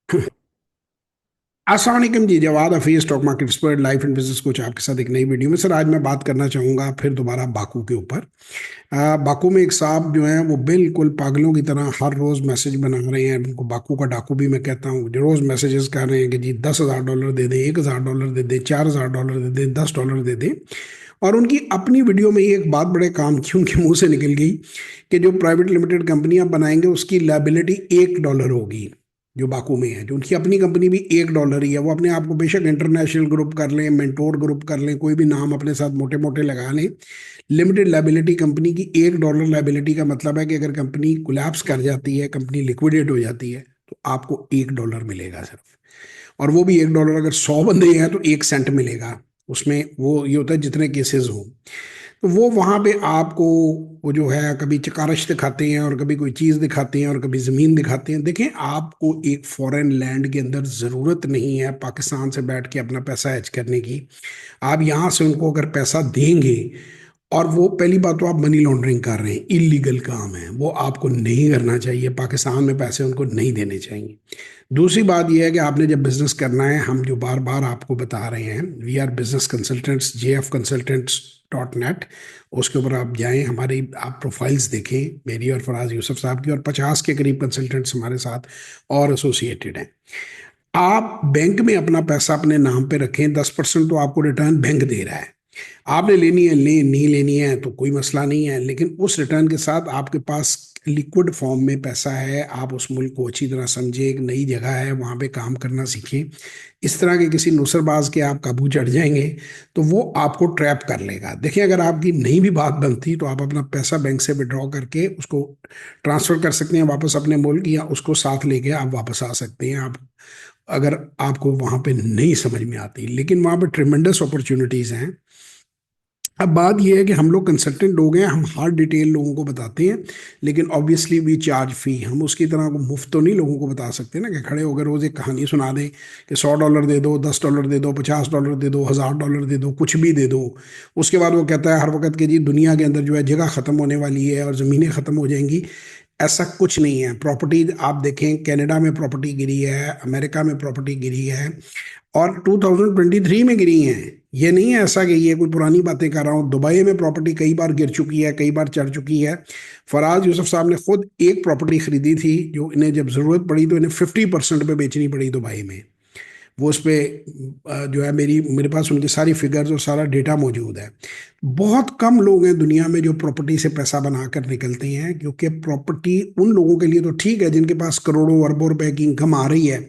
अस्सलाम वालेकुम जी। Jawad Hafeez, stock market expert, life and business coach, आपके साथ एक नई वीडियो में। सर आज मैं बात करना चाहूँगा फिर दोबारा बाकू के ऊपर। बाकू में एक साहब जो हैं वो बिल्कुल पागलों की तरह हर रोज़ मैसेज बना रहे हैं। उनको बाकू का डाकू भी मैं कहता हूँ। जो रोज़ मैसेजेस कर रहे हैं कि जी $10,000 दे दें, $1,000 दे दें, $4,000 दे दें, $10 दे दें। और उनकी अपनी वीडियो में ही एक बात बड़े काम की उनके मुंह से निकल गई कि जो प्राइवेट लिमिटेड कंपनियां बनाएंगे उसकी लायबिलिटी $1 होगी। जो बाकू में है, जो उनकी अपनी कंपनी भी $1 ही है। वो अपने आप को बेशक इंटरनेशनल ग्रुप कर लें, मेंटोर ग्रुप कर लें, कोई भी नाम अपने साथ मोटे मोटे लगा लें, लिमिटेड लायबिलिटी कंपनी की $1 लायबिलिटी का मतलब है कि अगर कंपनी कोलैप्स कर जाती है, कंपनी लिक्विडेट हो जाती है, तो आपको $1 मिलेगा सिर्फ। और वो भी $1 अगर 100 बंदे हैं तो 1 सेंट मिलेगा। उसमें वो ये होता है जितने केसेस हों। तो वो वहां पे आपको वो जो है कभी चकारश दिखाते हैं और कभी कोई चीज दिखाते हैं और कभी जमीन दिखाते हैं। देखें, आपको एक फॉरेन लैंड के अंदर जरूरत नहीं है पाकिस्तान से बैठ के अपना पैसा हैज करने की। आप यहां से उनको अगर पैसा देंगे, और वो पहली बात तो आप मनी लॉन्ड्रिंग कर रहे हैं, इलीगल काम है, वो आपको नहीं करना चाहिए। पाकिस्तान में पैसे उनको नहीं देने चाहिए। दूसरी बात यह है कि आपने जब बिजनेस करना है, हम जो बार बार आपको बता रहे हैं, we are business consultants, JF Consultants.net। उसके ऊपर आप जाएं, हमारी आप प्रोफाइल्स देखें, मेरी और फराज यूसुफ साहब की, और 50 के करीब कंसल्टेंट्स हमारे साथ और एसोसिएटेड हैं। आप बैंक में अपना पैसा अपने नाम पे रखें, 10% तो आपको रिटर्न बैंक दे रहा है। आपने लेनी है ले, नहीं लेनी है तो कोई मसला नहीं है, लेकिन उस रिटर्न के साथ आपके पास लिक्विड फॉर्म में पैसा है। आप उस मुल्क को अच्छी तरह समझें, एक नई जगह है, वहां पे काम करना सीखें। इस तरह के किसी नुसरबाज के आप काबू चढ़ जाएंगे तो वो आपको ट्रैप कर लेगा। देखिए, अगर आपकी नहीं भी बात बनती तो आप अपना पैसा बैंक से विड्रॉ करके उसको ट्रांसफर कर सकते हैं वापस अपने मुल्क, या उसको साथ लेके आप वापस आ सकते हैं। आप अगर आपको वहां पे नहीं समझ में आती, लेकिन वहां पे ट्रिमेंडस अपॉर्चुनिटीज हैं। अब बात यह है कि हम लोग कंसल्टेंट लोग हैं, हम हर डिटेल लोगों को बताते हैं, लेकिन ऑब्वियसली वी चार्ज फी। हम उसकी तरह को मुफ्त तो नहीं लोगों को बता सकते ना, कि खड़े होकर रोज एक कहानी सुना दें कि $100 दे दो, $10 दे दो, $50 दे दो, $1,000 दे दो, कुछ भी दे दो। उसके बाद वो कहता है हर वक्त कि जी दुनिया के अंदर जो है जगह खत्म होने वाली है और ज़मीनें खत्म हो जाएंगी। ऐसा कुछ नहीं है। प्रॉपर्टी आप देखें, कनाडा में प्रॉपर्टी गिरी है, अमेरिका में प्रॉपर्टी गिरी है, और 2023 में गिरी हैं। ये नहीं है ऐसा कि ये कोई पुरानी बातें कर रहा हूँ। दुबई में प्रॉपर्टी कई बार गिर चुकी है, कई बार चढ़ चुकी है। फराज यूसुफ साहब ने खुद एक प्रॉपर्टी खरीदी थी, जो इन्हें जब जरूरत पड़ी तो इन्हें 50% पे बेचनी पड़ी दुबई में। वो उस पर जो है मेरे पास उनकी सारी फिगर्स और सारा डेटा मौजूद है। बहुत कम लोग हैं दुनिया में जो प्रॉपर्टी से पैसा बनाकर निकलते हैं, क्योंकि प्रॉपर्टी उन लोगों के लिए तो ठीक है जिनके पास करोड़ों अरबों रुपए की इनकम आ रही है।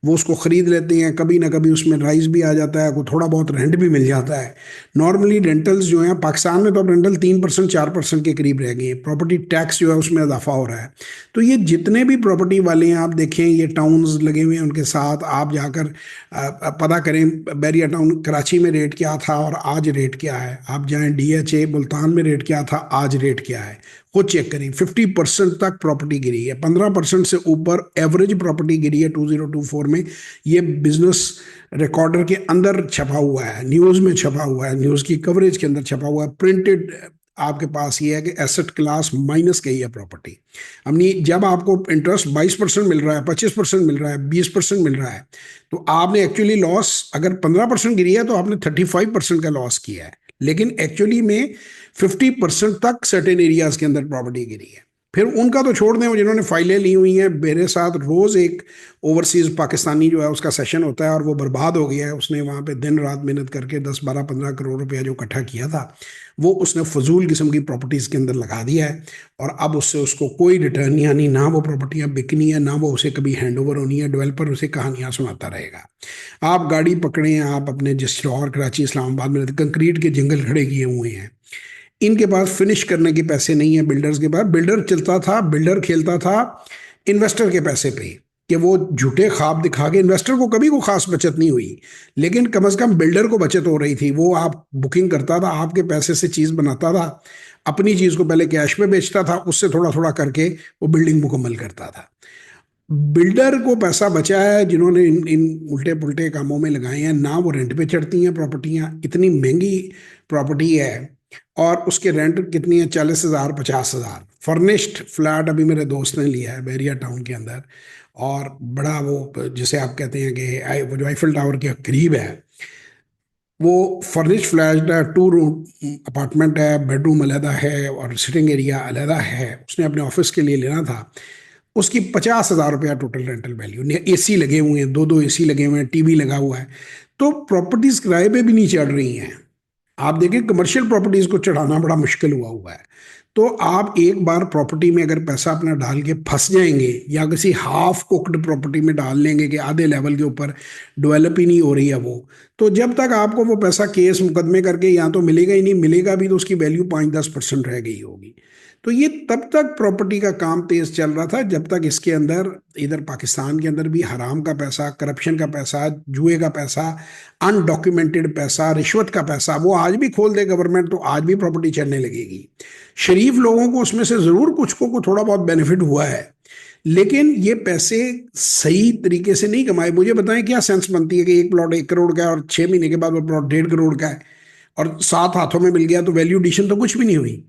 वो उसको खरीद लेते हैं, कभी ना कभी उसमें राइस भी आ जाता है, कोई थोड़ा बहुत रेंट भी मिल जाता है। नॉर्मली रेंटल्स जो हैं पाकिस्तान में, तो अब रेंटल 3% 4% के करीब रह गए हैं। प्रॉपर्टी टैक्स जो है उसमें इजाफा हो रहा है। तो ये जितने भी प्रॉपर्टी वाले हैं, आप देखें ये टाउन्स लगे हुए हैं, उनके साथ आप जाकर पता करें बैरिया टाउन कराची में रेट क्या था और आज रेट क्या है। आप जाएं DHA मुल्तान में रेट क्या था, आज रेट क्या है, खुद चेक करें। 50% तक प्रॉपर्टी गिरी है, 15% से ऊपर एवरेज प्रॉपर्टी गिरी है 2024 में। ये बिजनेस रिकॉर्डर के अंदर छपा हुआ है, न्यूज़ में छपा हुआ है, न्यूज़ की कवरेज के अंदर छपा हुआ है, प्रिंटेड। आपके पास ये है कि एसेट क्लास माइनस गई है प्रॉपर्टी। अपनी जब आपको इंटरेस्ट 22% मिल रहा है, 25% मिल रहा है, 20% मिल रहा है, तो आपने एक्चुअली लॉस, अगर 15% गिरी है तो आपने 35% का लॉस किया है। लेकिन एक्चुअली में 50% तक सर्टेन एरियाज के अंदर प्रॉपर्टी गिरी है। फिर उनका तो छोड़ दें, वो जिन्होंने फाइलें ली हुई हैं। मेरे साथ रोज एक ओवरसीज पाकिस्तानी जो है उसका सेशन होता है, और वो बर्बाद हो गया है। उसने वहां पे दिन रात मेहनत करके 10 12 15 करोड़ रुपया जो इकट्ठा किया था, वो उसने फजूल किस्म की प्रॉपर्टीज के अंदर लगा दिया है। और अब उससे उसको कोई रिटर्न, यानी ना वो प्रॉपर्टियां बिकनी है, ना वो उसे कभी हैंड ओवर होनी है। डेवलपर उसे कहानियां सुनाता रहेगा। आप गाड़ी पकड़े, आप अपने जिस लाहौर कराची इस्लामाबाद में रहते, कंक्रीट के जंगल खड़े किए हुए हैं। इनके पास फिनिश करने के पैसे नहीं है। बिल्डर्स के पास, बिल्डर चलता था, बिल्डर खेलता था इन्वेस्टर के पैसे पे, कि वो झूठे ख्वाब दिखा के, इन्वेस्टर को कभी कोई खास बचत नहीं हुई, लेकिन कम से कम बिल्डर को बचत हो रही थी। वो आप बुकिंग करता था, आपके पैसे से चीज बनाता था, अपनी चीज को पहले कैश में बेचता था, उससे थोड़ा थोड़ा करके वो बिल्डिंग मुकम्मल करता था। बिल्डर को पैसा बचा है जिन्होंने इन उल्टे पुल्टे कामों में लगाए हैं। ना वो रेंट पे चढ़ती हैं प्रॉपर्टियां, इतनी महंगी प्रॉपर्टी है। और उसके रेंट कितनी है, 40,000 50,000। फर्निश्ड फ्लैट अभी मेरे दोस्त ने लिया है बैरिया टाउन के अंदर, और बड़ा वो जिसे आप कहते हैं कि वो जो आईफिल टावर के करीब है, वो फर्निश फ्लैट है, 2 रूम अपार्टमेंट है, बेडरूम अलहदा है और सिटिंग एरिया अलहदा है। उसने अपने ऑफिस के लिए लेना था। उसकी 50,000 रुपया टोटल रेंटल वैल्यू, एसी लगे हुए हैं, दो दो एसी लगे हुए हैं, टीवी लगा हुआ है। तो प्रॉपर्टीज किराए पे भी नहीं चढ़ रही हैं। आप देखिए कमर्शियल प्रॉपर्टीज को चढ़ाना बड़ा मुश्किल हुआ हुआ है। तो आप एक बार प्रॉपर्टी में अगर पैसा अपना डाल के फंस जाएंगे, या किसी हाफ कुक्ड प्रॉपर्टी में डाल लेंगे कि आधे लेवल के ऊपर डेवलप ही नहीं हो रही है वो, तो जब तक आपको वो पैसा केस मुकदमे करके या तो मिलेगा ही नहीं, मिलेगा भी तो उसकी वैल्यू 5-10% रह गई होगी। तो ये तब तक प्रॉपर्टी का काम तेज चल रहा था जब तक इसके अंदर, इधर पाकिस्तान के अंदर भी हराम का पैसा, करप्शन का पैसा, जुए का पैसा, अनडॉक्यूमेंटेड पैसा, रिश्वत का पैसा, वो आज भी खोल दे गवर्नमेंट तो आज भी प्रॉपर्टी चलने लगेगी। शरीफ लोगों को उसमें से जरूर कुछ को थोड़ा बहुत बेनिफिट हुआ है, लेकिन ये पैसे सही तरीके से नहीं कमाए। मुझे बताएं क्या सेंस बनती है कि एक प्लॉट 1 करोड़ का है और 6 महीने के बाद वो प्लॉट 1.5 करोड़ का है और 7 हाथों में मिल गया, तो वैल्यू एडिशन तो कुछ भी नहीं हुई।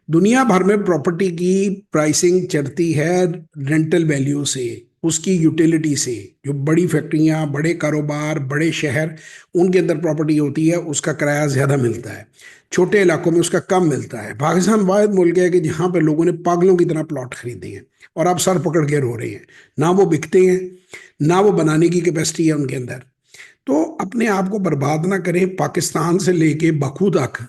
दुनिया भर में प्रॉपर्टी की प्राइसिंग चढ़ती है रेंटल वैल्यू से, उसकी यूटिलिटी से। जो बड़ी फैक्ट्रियां, बड़े कारोबार, बड़े शहर, उनके अंदर प्रॉपर्टी होती है, उसका किराया ज्यादा मिलता है। छोटे इलाकों में उसका कम मिलता है। पाकिस्तान वाहिद मुल्क है कि जहां पर लोगों ने पागलों की तरह प्लॉट खरीदे हैं और आप सर पकड़ के रो रहे हैं। ना वो बिकते हैं, ना वो बनाने की कैपेसिटी है उनके अंदर। तो अपने आप को बर्बाद ना करें। पाकिस्तान से लेके बाकू तक,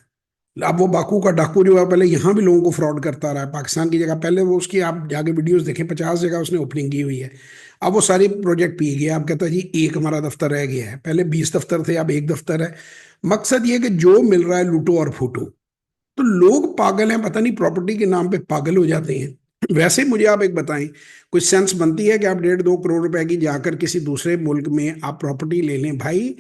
अब वो बाकू का डाकू जो है पहले यहाँ भी लोगों को फ्रॉड करता रहा है पाकिस्तान की जगह। पहले वो उसकी आप जाके वीडियोस देखें, 50 जगह उसने ओपनिंग की हुई है। अब वो सारी प्रोजेक्ट पी गया। अब कहता है जी एक हमारा दफ्तर रह गया है, पहले 20 दफ्तर थे, अब एक दफ्तर है। मकसद ये कि जो मिल रहा है लूटो और फूटो। तो लोग पागल हैं, पता नहीं प्रॉपर्टी के नाम पे पागल हो जाते हैं। वैसे मुझे आप एक बताएं, कोई सेंस बनती है कि आप 1.5-2 करोड़ रुपए की जाकर किसी दूसरे मुल्क में आप प्रॉपर्टी ले लें? भाई,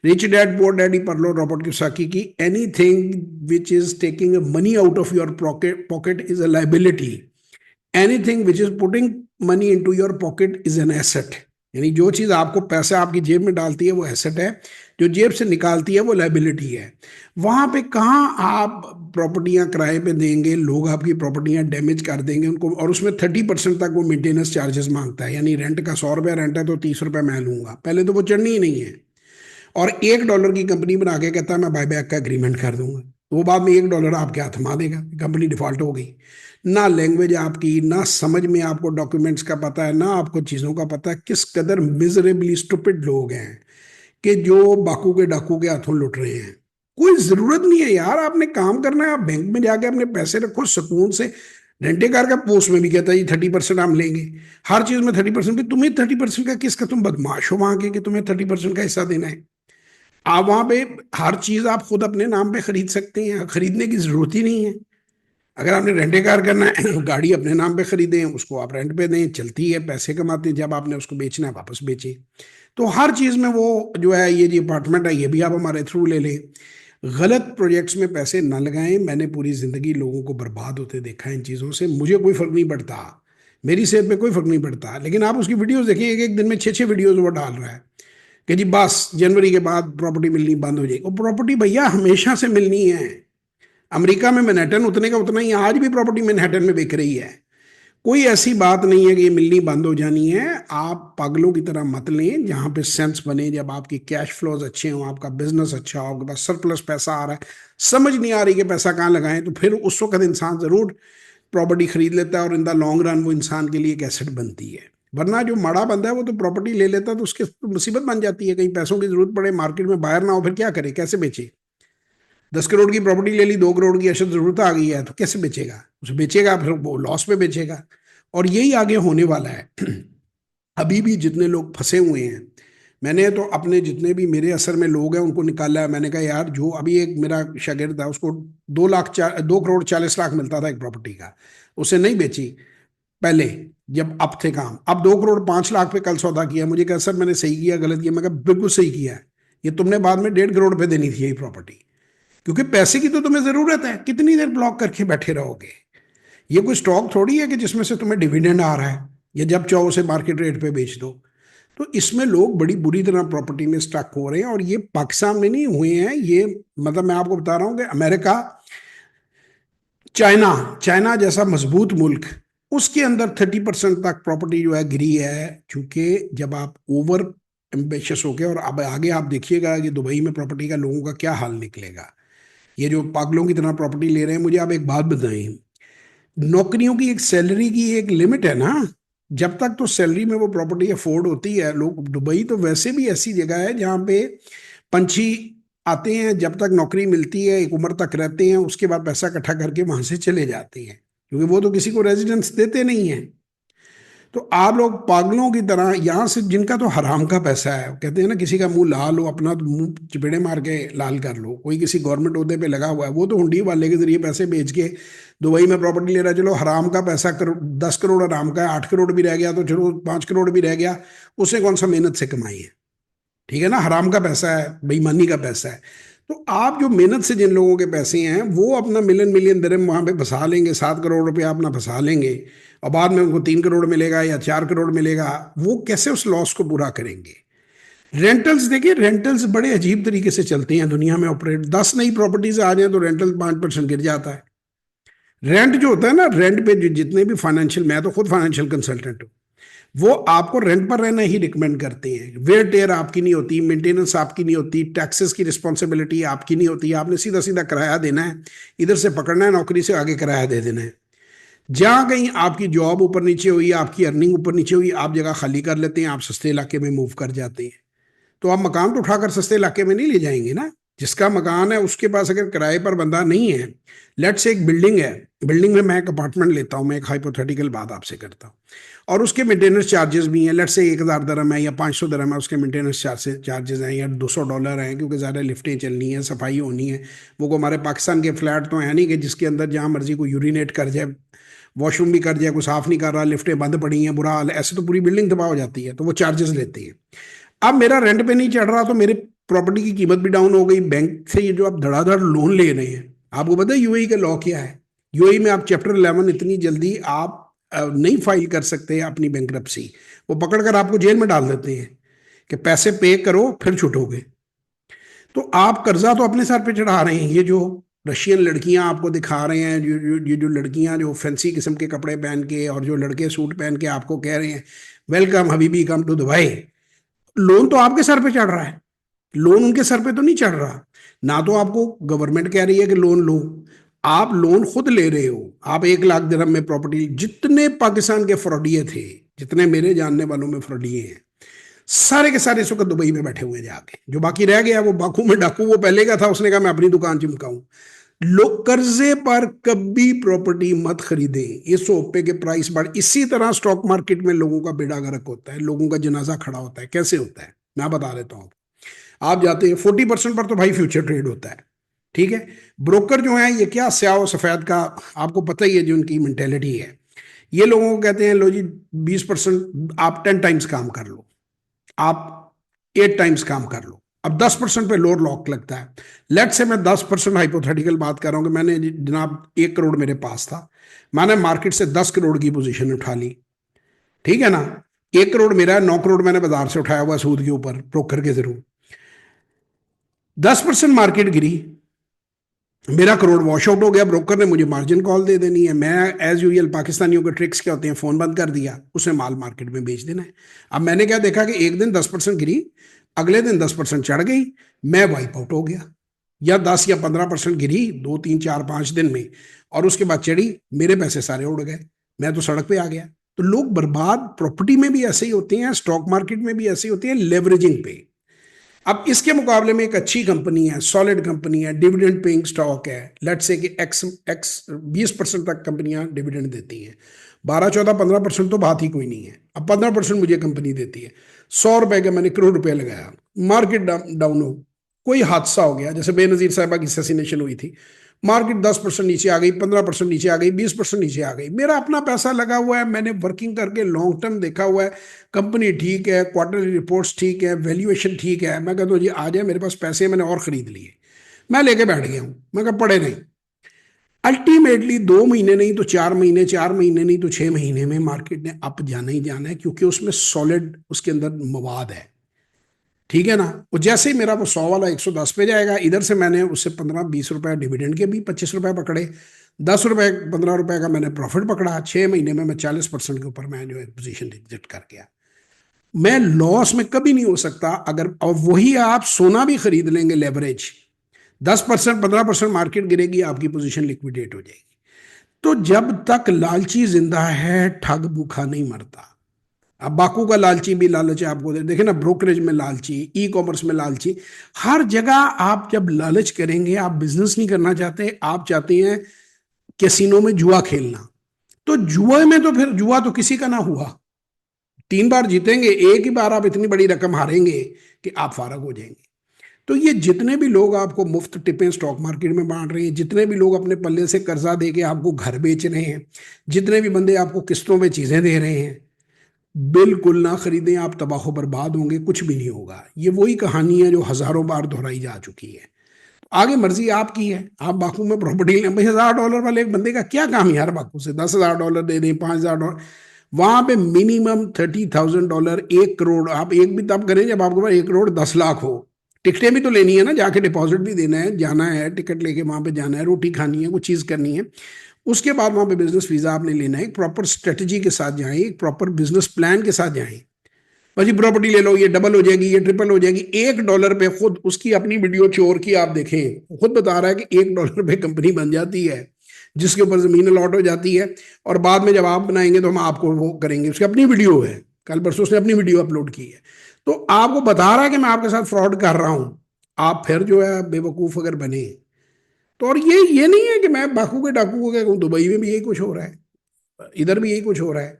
रिच डैड पुअर डैडी पढ़ लो रॉबर्ट कियोसाकी की, anything which is taking money out of your pocket is a liability, anything which is putting money into your pocket is an asset. यानी जो चीज आपको पैसा आपकी जेब में डालती है वो एसेट है, जो जेब से निकालती है वो लाइबिलिटी है। वहां पे कहाँ आप प्रॉपर्टियां किराए पे देंगे? लोग आपकी प्रॉपर्टियां डैमेज कर देंगे उनको, और उसमें 30% तक वो मेंटेनेंस चार्जेस मांगता है। यानी रेंट का 100 रुपया रेंट है तो 30 रुपये मैं लूंगा, पहले तो वो चढ़नी ही नहीं है। और $1 की कंपनी बना के कहता है मैं बायबैक का एग्रीमेंट कर दूंगा, तो वो बाद में $1 आपके हाथ थमा देगा, कंपनी डिफॉल्ट हो गई। ना लैंग्वेज आपकी, ना समझ में आपको डॉक्यूमेंट्स का पता है, ना आपको चीज़ों का पता है। किस कदर मिजरेबली स्टूपिड लोग हैं कि जो बाकू के डाकू के हाथों लुट रहे हैं। कोई जरूरत नहीं है यार, आपने काम करना है, आप बैंक में जाके अपने पैसे रखो सुकून से। रेंटे कार का पोस्ट में भी कहता है जी 30% हम लेंगे, हर चीज में 30%। भी तुम्हें 30% का किसका, तुम बदमाश हो वहां के कि तुम्हें 30% का हिस्सा देना है? आप वहां पे हर चीज आप खुद अपने नाम पे खरीद सकते हैं, खरीदने की जरूरत ही नहीं है। अगर आपने रेंटे कार करना है गाड़ी अपने नाम पे खरीदें, उसको आप रेंट पे दें, चलती है, पैसे कमाते हैं। जब आपने उसको बेचना है वापस बेचें। तो हर चीज में वो जो है, ये जो अपार्टमेंट है ये भी आप हमारे थ्रू ले लें। गलत प्रोजेक्ट्स में पैसे न लगाएं। मैंने पूरी जिंदगी लोगों को बर्बाद होते देखा है इन चीजों से, मुझे कोई फर्क नहीं पड़ता, मेरी सेहत पे कोई फर्क नहीं पड़ता। लेकिन आप उसकी वीडियोस देखिए, एक एक दिन में 6-6 वीडियोस वो डाल रहा है कि जी बस जनवरी के बाद प्रॉपर्टी मिलनी बंद हो जाएगी। और प्रॉपर्टी भैया हमेशा से मिलनी है। अमेरिका में मैनहट्टन उतने का उतना ही, आज भी प्रॉपर्टी मैनहट्टन में बिक रही है। कोई ऐसी बात नहीं है कि ये मिलनी बंद हो जानी है। आप पागलों की तरह मत लें। जहां पे सेंस बने, जब आपकी कैश फ्लोज अच्छे हों, आपका बिजनेस अच्छा हो, आपके पास सरप्लस पैसा आ रहा है, समझ नहीं आ रही कि पैसा कहाँ लगाएं, तो फिर उस वक्त इंसान जरूर प्रॉपर्टी खरीद लेता है और इन द लॉन्ग रन वो इंसान के लिए एक एसेट बनती है। वरना जो माड़ा बंदा है वो तो प्रॉपर्टी ले लेता है तो उसके तो मुसीबत बन जाती है। कहीं पैसों की जरूरत पड़े, मार्केट में बायर ना हो, फिर क्या करे, कैसे बेचे? 10 करोड़ की प्रॉपर्टी ले ली, 2 करोड़ की अशद जरूरत आ गई है, तो कैसे बेचेगा? उसे बेचेगा फिर वो लॉस में बेचेगा। और यही आगे होने वाला है। अभी भी जितने लोग फंसे हुए हैं, मैंने तो अपने जितने भी मेरे असर में लोग हैं उनको निकाला है। मैंने कहा यार, जो अभी एक मेरा शागिर्द था, उसको 2 करोड़ 40 लाख मिलता था एक प्रॉपर्टी का, उसे नहीं बेची पहले, जब अब थे काम। अब 2 करोड़ 5 लाख पे कल सौदा किया। मुझे कहा सर मैंने सही किया गलत किया? मैं कहा बिल्कुल सही किया है, ये तुमने बाद में 1.5 करोड़ पे देनी थी यही प्रॉपर्टी। क्योंकि पैसे की तो तुम्हें जरूरत है, कितनी देर ब्लॉक करके बैठे रहोगे? ये कोई स्टॉक थोड़ी है कि जिसमें से तुम्हें डिविडेंड आ रहा है, या जब चाहो उसे मार्केट रेट पे बेच दो। तो इसमें लोग बड़ी बुरी तरह प्रॉपर्टी में स्टक हो रहे हैं। और ये पाकिस्तान में नहीं हुए हैं ये, मतलब मैं आपको बता रहा हूँ कि अमेरिका, चाइना, चाइना जैसा मजबूत मुल्क, उसके अंदर 30% तक प्रॉपर्टी जो है गिरी है, क्योंकि जब आप ओवर एम्बिशियस हो गए। और अब आगे आप देखिएगा कि दुबई में प्रॉपर्टी का लोगों का क्या हाल निकलेगा। ये जो पागलों की तरह प्रॉपर्टी ले रहे हैं, मुझे आप एक बात बताएं, नौकरियों की एक सैलरी की एक लिमिट है ना। जब तक तो सैलरी में वो प्रॉपर्टी अफोर्ड होती है, लोग, दुबई तो वैसे भी ऐसी जगह है जहाँ पे पंछी आते हैं, जब तक नौकरी मिलती है एक उम्र तक रहते हैं, उसके बाद पैसा इकट्ठा करके वहां से चले जाते हैं, क्योंकि वो तो किसी को रेजिडेंस देते नहीं है। तो आप लोग पागलों की तरह यहाँ से, जिनका तो हराम का पैसा है, कहते हैं ना किसी का मुंह लाल हो अपना तो मुंह चपेड़े मार के लाल कर लो। कोई किसी गवर्नमेंट ओहदे पे लगा हुआ है, वो तो हुंडी वाले के जरिए पैसे बेच के दुबई में प्रॉपर्टी ले रहा है। चलो हराम का पैसा 10 करोड़ हराम का है, 8 करोड़ भी रह गया तो चलो 5 करोड़ भी रह गया, उसने कौन सा मेहनत से कमाई है। ठीक है ना, हराम का पैसा है, बेईमानी का पैसा है। तो आप जो मेहनत से जिन लोगों के पैसे हैं, वो अपना मिलियन मिलियन दिरहम वहां पे फंसा लेंगे, 7 करोड़ रुपया अपना फंसा लेंगे, और बाद में उनको 3 करोड़ मिलेगा या 4 करोड़ मिलेगा। वो कैसे उस लॉस को पूरा करेंगे। रेंटल्स देखिए, रेंटल्स बड़े अजीब तरीके से चलते हैं दुनिया में ऑपरेट। 10 नई प्रॉपर्टीज आ जाए तो रेंटल 5% गिर जाता है। रेंट जो होता है ना, रेंट पे जो जितने भी फाइनेंशियल, मैं तो खुद फाइनेंशियल कंसल्टेंट हूँ, वो आपको रेंट पर रहना ही रिकमेंड करते हैं। वेयर टेयर आपकी नहीं होती, मेंटेनेंस आपकी नहीं होती, टैक्सेस की रिस्पॉन्सिबिलिटी आपकी नहीं होती, आपने सीधा सीधा किराया देना है, इधर से पकड़ना है, नौकरी से आगे किराया दे देना है। जहां कहीं आपकी जॉब ऊपर नीचे हुई, आपकी अर्निंग ऊपर नीचे हुई, आप जगह खाली कर लेते हैं, आप सस्ते इलाके में मूव कर जाते हैं। तो आप मकान तो उठाकर सस्ते इलाके में नहीं ले जाएंगे ना। जिसका मकान है उसके पास अगर किराए पर बंदा नहीं है, लेट से एक बिल्डिंग है, बिल्डिंग में मैं एक अपार्टमेंट लेता हूं, मैं एक हाइपोथेटिकल बात आपसे करता हूं, और उसके मेंटेनेंस चार्जेस भी हैं, लेट से 1,000 दरम है या 500 दरम है, उसके मेंटेनेंस चार्जेस हैं, या $200 हैं, क्योंकि ज़्यादा लिफ्टें चलनी है, सफाई होनी है। वो हमारे पाकिस्तान के फ्लैट तो है नहीं कि जिसके अंदर जहाँ मर्जी को यूरिनेट कर जाए, वॉशरूम भी कर जाए, कोई साफ नहीं कर रहा, लिफ्टें बंद पड़ी हैं, बुरा हाल है, ऐसे तो पूरी बिल्डिंग तबाह हो जाती है, तो वो चार्जेस लेते हैं। अब मेरा रेंट पे नहीं चढ़ रहा, तो मेरे प्रॉपर्टी की कीमत भी डाउन हो गई। बैंक से ये जो आप धड़ाधड़ लोन ले रहे हैं, आपको पता है यूएई का लॉ क्या है। यूएई में आप चैप्टर 11 इतनी जल्दी आप नहीं फाइल कर सकते अपनी बैंक्रप्सी। वो पकड़ कर आपको जेल में डाल देते हैं कि पैसे पे करो फिर छूटोगे। तो आप कर्जा तो अपने सर पे चढ़ा रहे हैं। ये जो रशियन लड़कियां आपको दिखा रहे हैं, ये जो लड़कियां जो फैंसी किस्म के कपड़े पहन के, और जो लड़के सूट पहन के आपको कह रहे हैं वेलकम हबीबी कम टू दुबई, लोन तो आपके सर पे चढ़ रहा है, लोन उनके सर पे तो नहीं चढ़ रहा। ना तो आपको गवर्नमेंट कह रही है कि लोन लो, आप लोन खुद ले रहे हो। आप 1 लाख दिरहम में प्रॉपर्टी, जितने पाकिस्तान के फ्रॉडिये थे, जितने मेरे जानने वालों में फ्रॉडिये हैं, सारे के सारे इस वक्त दुबई में बैठे हुए हैं जाके। जो बाकी रह गया वो बाकू में डाकू, वो पहले का था, उसने कहा मैं अपनी दुकान चिमकाऊं। लोग कर्जे पर कभी प्रॉपर्टी मत खरीदें, ये सोपे के प्राइस बढ़। इसी तरह स्टॉक मार्केट में लोगों का बेड़ा गर्क होता है, लोगों का जनाजा खड़ा होता है। कैसे होता है मैं बता देता हूँ। आप जाते हैं 40% पर तो भाई फ्यूचर ट्रेड होता है, ठीक है। ब्रोकर जो है ये क्या स्याह और सफेद का, आपको पता ही है जो उनकी मेंटेलिटी है। ये लोगों को कहते हैं लो जी 20% आप 10 टाइम्स काम कर लो, आप 8 टाइम्स काम कर लो। अब 10% पे लोअर लॉक लगता है। लेट से मैं 10% हाइपोथेटिकल बात कर रहा हूं कि मैंने जनाब 1 करोड़ मेरे पास था, मैंने मार्केट से 10 करोड़ की पोजीशन उठा ली, ठीक है ना। 1 करोड़ मेरा है, 9 करोड़ मैंने बाजार से उठाया हुआ सूद के ऊपर ब्रोकर के जरूर। 10% मार्केट गिरी, मेरा करोड़ वॉश आउट हो गया। ब्रोकर ने मुझे मार्जिन कॉल दे देनी है, मैं एज यूजुअल पाकिस्तानियों के ट्रिक्स क्या होते हैं, फोन बंद कर दिया, उसे माल मार्केट में बेच देना है। अब मैंने क्या देखा कि एक दिन 10% गिरी, अगले दिन 10% चढ़ गई, मैं वाइप आउट हो गया। या 10 या 15% गिरी 2 3 4 5 दिन में, और उसके बाद चढ़ी, मेरे पैसे सारे उड़ गए, मैं तो सड़क पे आ गया। तो लोग बर्बाद प्रॉपर्टी में भी ऐसे ही होते हैं, स्टॉक मार्केट में भी ऐसे ही होते हैं, लेवरेजिंग पे। अब इसके मुकाबले में एक अच्छी कंपनी है, सॉलिड कंपनी है, डिविडेंड पेइंग स्टॉक है, लेट्स से कि एक्स एक्स 20% तक कंपनियां डिविडेंड देती हैं। 12 14 15% तो बात ही कोई नहीं है। अब 15% मुझे कंपनी देती है, 100 रुपए का मैंने करोड़ रुपया लगाया, मार्केट डाउन हो, कोई हादसा हो गया, जैसे बेनजीर साहिबा की असैसिनेशन हुई थी, मार्केट 10% नीचे आ गई, 15% नीचे आ गई, 20% नीचे आ गई, मेरा अपना पैसा लगा हुआ है, मैंने वर्किंग करके लॉन्ग टर्म देखा हुआ है, कंपनी ठीक है, क्वार्टरली रिपोर्ट्स ठीक है, वैल्यूएशन ठीक है, मैं कहता हूँ जी आ जाए, मेरे पास पैसे हैं, मैंने और खरीद लिए, मैं लेके बैठ गया हूँ, मैं कहा पड़े नहीं। अल्टीमेटली 2 महीने नहीं तो 4 महीने, 4 महीने नहीं तो 6 महीने में मार्केट ने अप जाना ही जाना है, क्योंकि उसमें सॉलिड उसके अंदर मवाद है, ठीक है ना। वो जैसे ही मेरा वो 100 वाला 110 पे जाएगा, इधर से मैंने उससे 15-20 रुपए डिविडेंड के भी 25 रुपए पकड़े, 10 रुपए 15 रुपए का मैंने प्रॉफिट पकड़ा, 6 महीने में मैं 40% के ऊपर मैं जो है पोजीशन एग्जिट कर गया। मैं लॉस में कभी नहीं हो सकता। अगर और वही आप सोना भी खरीद लेंगे लेवरेज, 10% 15% मार्केट गिरेगी, आपकी पोजीशन लिक्विडेट हो जाएगी। तो जब तक लालची जिंदा है, ठग भूखा नहीं मरता। अब बाकू का लालची भी लालच है आपको देखे ना, ब्रोकरेज में लालची, ई कॉमर्स में लालची, हर जगह। आप जब लालच करेंगे, आप बिजनेस नहीं करना चाहते, आप चाहते हैं कैसीनो में जुआ खेलना, तो जुए में तो फिर जुआ तो किसी का ना हुआ, 3 बार जीतेंगे, एक ही बार आप इतनी बड़ी रकम हारेंगे कि आप फारग हो जाएंगे। तो ये जितने भी लोग आपको मुफ्त टिपें स्टॉक मार्केट में बांट रहे हैं, जितने भी लोग अपने पल्ले से कर्जा दे के आपको घर बेच रहे हैं, जितने भी बंदे आपको किस्तों में चीजें दे रहे हैं, बिल्कुल ना खरीदें, आप तबाह बर्बाद होंगे, कुछ भी नहीं होगा। ये वही कहानी है जो हजारों बार दोहराई जा चुकी है। आगे मर्जी आपकी है, आप बाकू में प्रॉपर्टी लें भाई। $1000 वाले एक बंदे का क्या काम यार, बाकू से $10,000 दे दें, $5000, वहां पे मिनिमम $30,000, 1 करोड़। आप एक भी तब करें जब आपके पास 1 करोड़ 10 लाख हो। टिकटें भी तो लेनी है ना, जाके डिपॉजिट भी देना है, जाना है, टिकट लेके वहां पे जाना है, रोटी खानी है, कुछ चीज करनी है। उसके बाद वहां पे बिजनेस वीजा आपने लेना है, एक प्रॉपर स्ट्रेटजी के साथ जाएं, एक प्रॉपर बिजनेस प्लान के साथ जाएं। भाजी प्रॉपर्टी ले लो, ये डबल हो जाएगी, ये ट्रिपल हो जाएगी। $1 पे खुद उसकी अपनी वीडियो चोर की आप देखें, खुद बता रहा है कि $1 पे कंपनी बन जाती है, जिसके ऊपर जमीन अलॉट हो जाती है। और बाद में जब आप बनाएंगे तो हम आपको वो करेंगे, उसकी अपनी वीडियो है, कल परसों उसने अपनी वीडियो अपलोड की है। तो आपको बता रहा है कि मैं आपके साथ फ्रॉड कर रहा हूं, आप फिर जो है बेवकूफ अगर बने तो। और ये नहीं है कि मैं बाकू के डाकू को क्या कहूँ, दुबई में भी यही कुछ हो रहा है, इधर भी यही कुछ हो रहा है।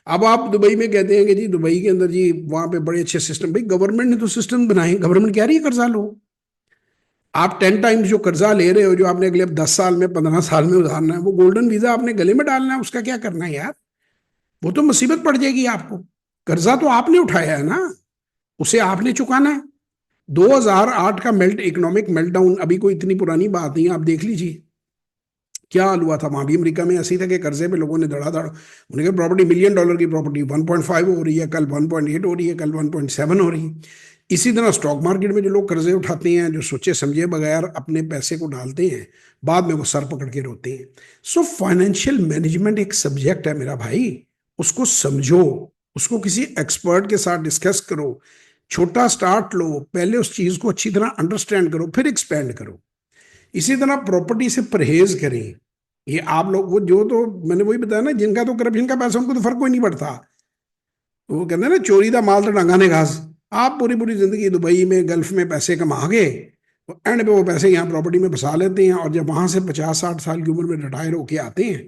अब आप दुबई में कहते हैं कि जी दुबई के अंदर जी वहां पे बड़े अच्छे सिस्टम, भाई गवर्नमेंट ने तो सिस्टम बनाए, गवर्नमेंट कह रही है कर्जा लो। आप 10 टाइम्स जो कर्जा ले रहे हो, जो आपने अगले 10 साल में 15 साल में उधारना है, वो गोल्डन वीजा आपने गले में डालना है, उसका क्या करना है यार। वो तो मुसीबत पड़ जाएगी आपको। कर्जा तो आपने उठाया है ना, उसे आपने चुकाना है। 2008 का इकोनॉमिक मेल्टडाउन अभी कोई इतनी पुरानी बात नहीं है, आप देख लीजिए क्या हाल हुआ था। वहां भी अमेरिका में ऐसे ही था कि कर्जे पे लोगों ने धड़ाधड़, उन्हें प्रॉपर्टी $1 मिलियन की प्रॉपर्टी 1.5 हो रही है, कल 1.8 हो रही है, कल 1.7 हो रही है। इसी तरह स्टॉक मार्केट में जो लोग कर्जे उठाते हैं, जो सोचे समझे बगैर अपने पैसे को डालते हैं, बाद में वो सर पकड़ के रोते हैं। सो फाइनेंशियल मैनेजमेंट एक सब्जेक्ट है मेरा भाई, उसको समझो, उसको किसी एक्सपर्ट के साथ डिस्कस करो, छोटा स्टार्ट लो, पहले उस चीज को अच्छी तरह अंडरस्टैंड करो, फिर एक्सपेंड करो। इसी तरह प्रॉपर्टी से परहेज करें। ये आप लोग वो जो, तो मैंने वही बताया ना, जिनका तो करप्शन का पैसा, उनको तो फर्क कोई नहीं पड़ता। तो वो कहते हैं ना, चोरी दा माल तो डांगा ने घास। आप पूरी पूरी जिंदगी दुबई में गल्फ में पैसे कमा गए, तो एंड पे वो पैसे यहाँ प्रॉपर्टी में फंसा लेते हैं, और जब वहां से 50-60 साल की उम्र में रिटायर होके आते हैं,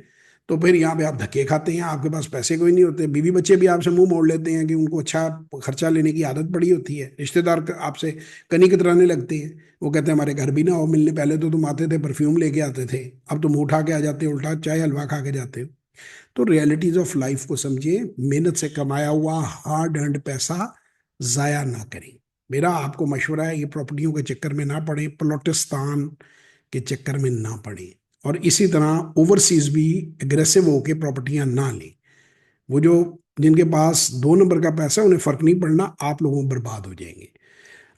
तो फिर यहाँ पे आप धक्के खाते हैं, आपके पास पैसे कोई नहीं होते, बीवी बच्चे भी आपसे मुंह मोड़ लेते हैं कि उनको अच्छा खर्चा लेने की आदत पड़ी होती है, रिश्तेदार आपसे कनी कतराने लगते हैं। वो कहते हैं हमारे घर भी ना हो मिलने, पहले तो तुम आते थे परफ्यूम लेके आते थे, अब तुम उठा के आ जाते हो, उल्टा चाय हलवा खा के जाते हो। तो रियलिटीज ऑफ लाइफ को समझिए, मेहनत से कमाया हुआ हार्ड अर्न्ड पैसा जाया ना करें। मेरा आपको मशवरा है, ये प्रॉपर्टियों के चक्कर में ना पड़े, प्लॉटिस्तान के चक्कर में ना पड़े, और इसी तरह ओवरसीज भी एग्रेसिव होके प्रॉपर्टियां ना लें। वो जो जिनके पास 2 नंबर का पैसा है, उन्हें फर्क नहीं पड़ना, आप लोगों बर्बाद हो जाएंगे।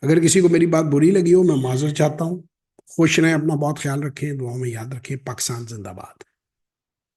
अगर किसी को मेरी बात बुरी लगी हो, मैं माजर चाहता हूँ। खुश रहें, अपना बहुत ख्याल रखें, दुआओं में याद रखें। पाकिस्तान जिंदाबाद।